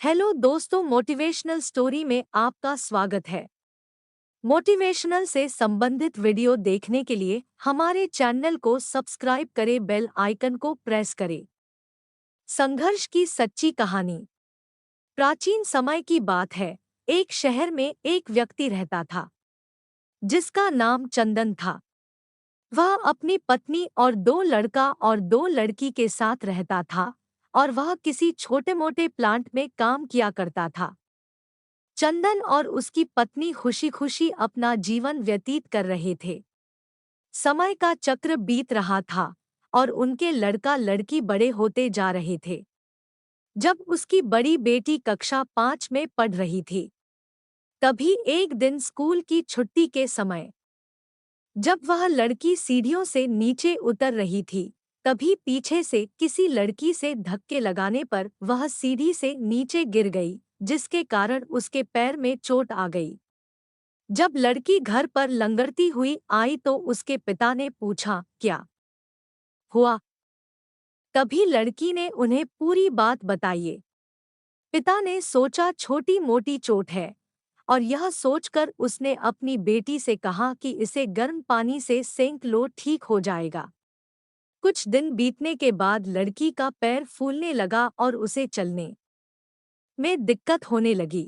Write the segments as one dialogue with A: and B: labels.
A: Hello दोस्तों, motivational story में आपका स्वागत है। मोटिवेशनल से संबंधित वीडियो देखने के लिए हमारे चैनल को सब्सक्राइब करें, बेल आइकन को प्रेस करें। संघर्ष की सच्ची कहानी। प्राचीन समय की बात है। एक शहर में एक व्यक्ति रहता था जिसका नाम चंदन था। वह अपनी पत्नी और दो लड़का और दो लड़की के साथ रहता था और वह किसी छोटे मोटे प्लांट में काम किया करता था। चंदन और उसकी पत्नी खुशी खुशी अपना जीवन व्यतीत कर रहे थे। समय का चक्र बीत रहा था और उनके लड़का लड़की बड़े होते जा रहे थे। जब उसकी बड़ी बेटी कक्षा 5 में पढ़ रही थी, तभी एक दिन स्कूल की छुट्टी के समय जब वह लड़की सीढ़ियों से नीचे उतर रही थी, तभी पीछे से किसी लड़की से धक्के लगाने पर वह सीढ़ी से नीचे गिर गई, जिसके कारण उसके पैर में चोट आ गई। जब लड़की घर पर लंगड़ती हुई आई तो उसके पिता ने पूछा, क्या हुआ? तभी लड़की ने उन्हें पूरी बात बताई। पिता ने सोचा छोटी मोटी चोट है, और यह सोचकर उसने अपनी बेटी से कहा कि इसे गर्म पानी से सेंक लो, ठीक हो जाएगा। कुछ दिन बीतने के बाद लड़की का पैर फूलने लगा और उसे चलने में दिक्कत होने लगी।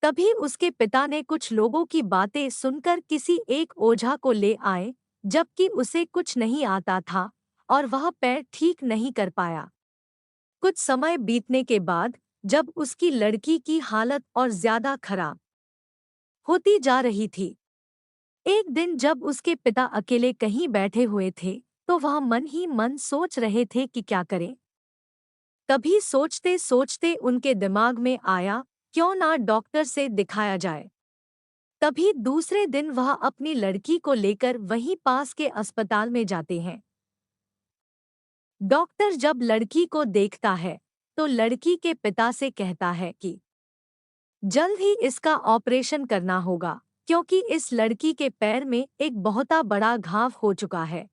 A: तभी उसके पिता ने कुछ लोगों की बातें सुनकर किसी एक ओझा को ले आए, जबकि उसे कुछ नहीं आता था और वह पैर ठीक नहीं कर पाया। कुछ समय बीतने के बाद जब उसकी लड़की की हालत और ज्यादा खराब होती जा रही थी, एक दिन जब उसके पिता अकेले कहीं बैठे हुए थे, तो वह मन ही मन सोच रहे थे कि क्या करें। तभी सोचते सोचते उनके दिमाग में आया, क्यों ना डॉक्टर से दिखाया जाए। तभी दूसरे दिन वह अपनी लड़की को लेकर वहीं पास के अस्पताल में जाते हैं। डॉक्टर जब लड़की को देखता है तो लड़की के पिता से कहता है कि जल्द ही इसका ऑपरेशन करना होगा, क्योंकि इस लड़की के पैर में एक बहुत बड़ा घाव हो चुका है,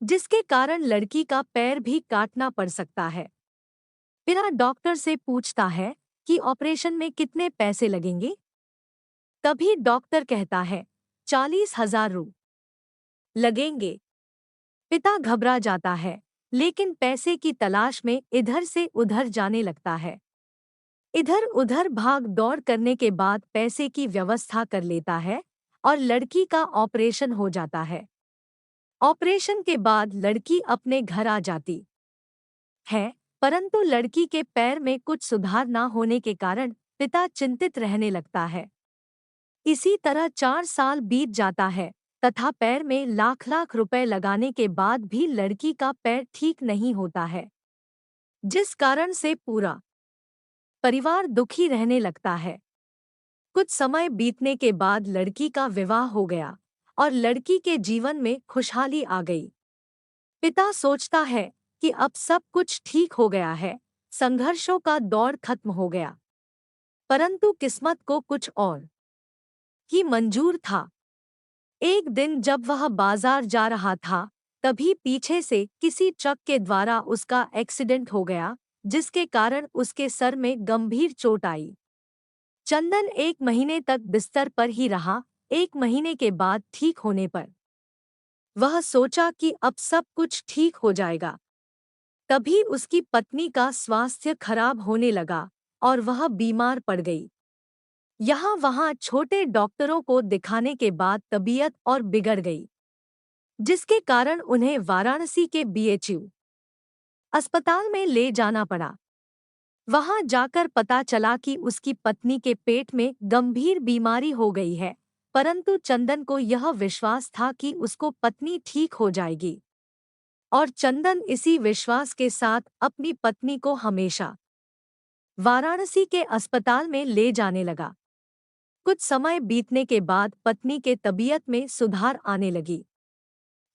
A: जिसके कारण लड़की का पैर भी काटना पड़ सकता है। फिर डॉक्टर से पूछता है कि ऑपरेशन में कितने पैसे लगेंगे। तभी डॉक्टर कहता है, 40,000 लगेंगे। पिता घबरा जाता है, लेकिन पैसे की तलाश में इधर से उधर जाने लगता है। इधर उधर भाग दौड़ करने के बाद पैसे की व्यवस्था कर लेता है और लड़की का ऑपरेशन हो जाता है। ऑपरेशन के बाद लड़की अपने घर आ जाती है, परंतु लड़की के पैर में कुछ सुधार न होने के कारण पिता चिंतित रहने लगता है। इसी तरह 4 साल बीत जाता है तथा पैर में लाख लाख रुपए लगाने के बाद भी लड़की का पैर ठीक नहीं होता है, जिस कारण से पूरा परिवार दुखी रहने लगता है। कुछ समय बीतने के बाद लड़की का विवाह हो गया और लड़की के जीवन में खुशहाली आ गई। पिता सोचता है कि अब सब कुछ ठीक हो गया है, संघर्षों का दौर खत्म हो गया। परंतु किस्मत को कुछ और ही मंजूर था। एक दिन जब वह बाजार जा रहा था, तभी पीछे से किसी ट्रक के द्वारा उसका एक्सीडेंट हो गया, जिसके कारण उसके सर में गंभीर चोट आई। चंदन 1 महीने तक बिस्तर पर ही रहा। 1 महीने के बाद ठीक होने पर वह सोचा कि अब सब कुछ ठीक हो जाएगा। तभी उसकी पत्नी का स्वास्थ्य खराब होने लगा और वह बीमार पड़ गई। यहाँ वहाँ छोटे डॉक्टरों को दिखाने के बाद तबीयत और बिगड़ गई, जिसके कारण उन्हें वाराणसी के बीएचयू अस्पताल में ले जाना पड़ा। वहां जाकर पता चला कि उसकी पत्नी के पेट में गंभीर बीमारी हो गई है, परंतु चंदन को यह विश्वास था कि उसको पत्नी ठीक हो जाएगी, और चंदन इसी विश्वास के साथ अपनी पत्नी को हमेशा वाराणसी के अस्पताल में ले जाने लगा। कुछ समय बीतने के बाद पत्नी के तबीयत में सुधार आने लगी।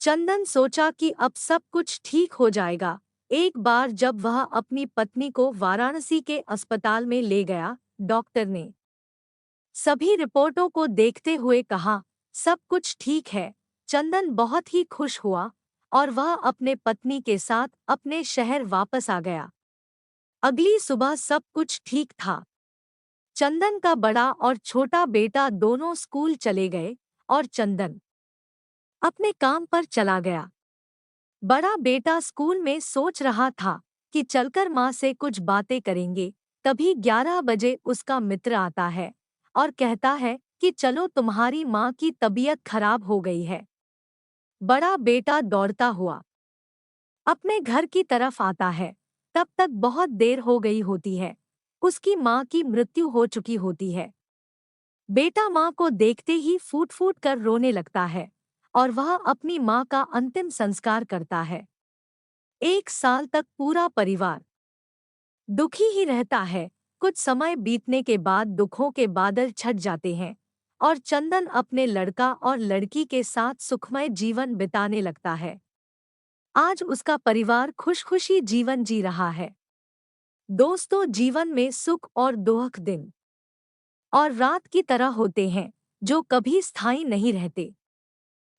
A: चंदन सोचा कि अब सब कुछ ठीक हो जाएगा। एक बार जब वह अपनी पत्नी को वाराणसी के अस्पताल में ले गया, डॉक्टर ने सभी रिपोर्टों को देखते हुए कहा, सब कुछ ठीक है। चंदन बहुत ही खुश हुआ और वह अपने पत्नी के साथ अपने शहर वापस आ गया। अगली सुबह सब कुछ ठीक था। चंदन का बड़ा और छोटा बेटा दोनों स्कूल चले गए और चंदन अपने काम पर चला गया। बड़ा बेटा स्कूल में सोच रहा था कि चलकर माँ से कुछ बातें करेंगे। तभी 11 बजे उसका मित्र आता है और कहता है कि चलो तुम्हारी माँ की तबीयत खराब हो गई है। बड़ा बेटा दौड़ता हुआ अपने घर की तरफ आता है। तब तक बहुत देर हो गई होती है। उसकी माँ की मृत्यु हो चुकी होती है। बेटा माँ को देखते ही फूट फूट कर रोने लगता है और वह अपनी माँ का अंतिम संस्कार करता है। 1 साल तक पूरा परिवार दुखी ही रहता है। कुछ समय बीतने के बाद दुखों के बादल छट जाते हैं और चंदन अपने लड़का और लड़की के साथ सुखमय जीवन बिताने लगता है। आज उसका परिवार खुशखुशी जीवन जी रहा है। दोस्तों, जीवन में सुख और दुख दिन और रात की तरह होते हैं, जो कभी स्थायी नहीं रहते।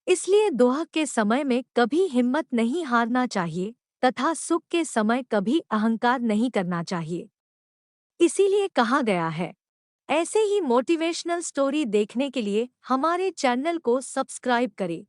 A: इसलिए दुख के समय में कभी हिम्मत नहीं हारना चाहिए तथा सुख के समय कभी अहंकार नहीं करना चाहिए। इसीलिए कहा गया है। ऐसे ही मोटिवेशनल स्टोरी देखने के लिए हमारे चैनल को सब्सक्राइब करें।